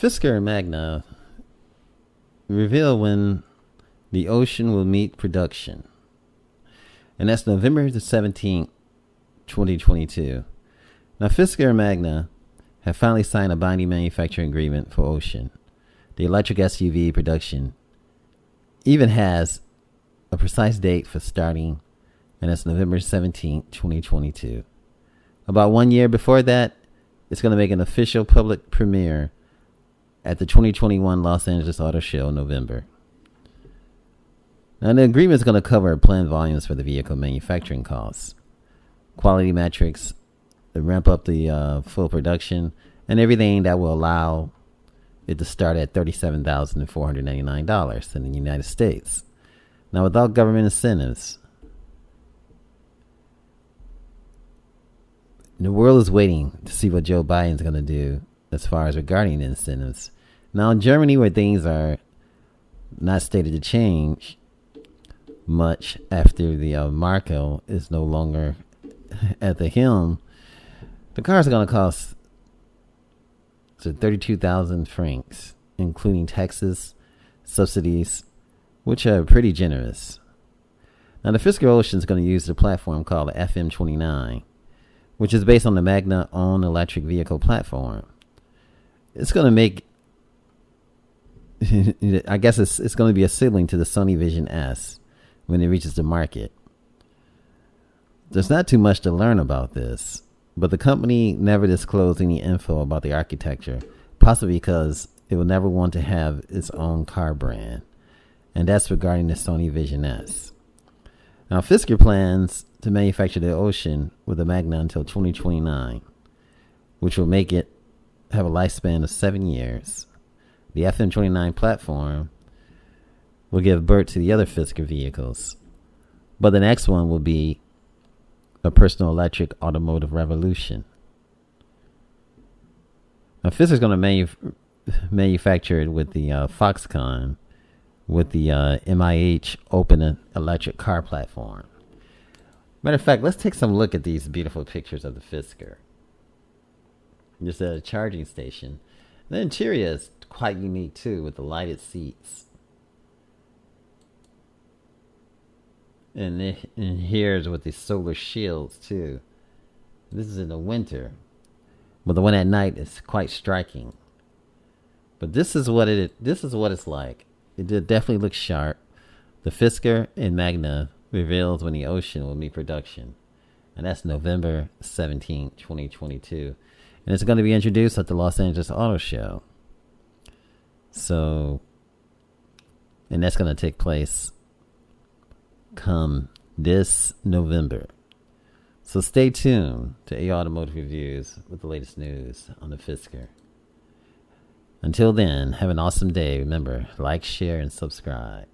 Fisker and Magna reveal when the Ocean will meet production. And that's November the 17th, 2022. Now, Fisker and Magna have finally signed a binding manufacturing agreement for Ocean. The electric SUV production even has a precise date for starting, and that's November 17th, 2022. About 1 year before that, it's going to make an official public premiere at the 2021 Los Angeles Auto Show in November. Now, the agreement is going to cover planned volumes for the vehicle manufacturing costs, quality metrics, to ramp up the full production, and everything that will allow it to start at $37,499 in the United States. Now, without government incentives, the world is waiting to see what Joe Biden's going to do as far as regarding the incentives. Now, in Germany, where things are not stated to change much after the Merkel is no longer at the helm, the cars are going to cost 32,000 francs, including taxes, subsidies, which are pretty generous. Now, the Fisker Ocean is going to use the platform called the FM29, which is based on the Magna own electric vehicle platform. It's going to make, I guess it's going to be a sibling to the Sony Vision S when it reaches the market. There's not too much to learn about this, but the company never disclosed any info about the architecture, possibly because it will never want to have its own car brand, and that's regarding the Sony Vision S. Now, Fisker plans to manufacture the Ocean with the Magna until 2029, which will make it have a lifespan of 7 years. The FM29 platform will give birth to the other Fisker vehicles, but the next one will be a personal electric automotive revolution. Now, Fisker's going to manufacture it with the Foxconn, with the MIH open electric car platform. Matter of fact, let's take some look at these beautiful pictures of the Fisker. Just at a charging station. The interior is quite unique too, with the lighted seats. And here's with the solar shields too. This is in the winter, but the one at night is quite striking. But this is what it's like. It definitely looks sharp. The Fisker and Magna reveals when the Ocean will meet production, and that's November 17, 2022, and it's going to be introduced at the Los Angeles Auto Show. So, and that's going to take place come this November. So stay tuned to A Automotive Reviews with the latest news on the Fisker. Until then, have an awesome day. Remember, like, share, and subscribe.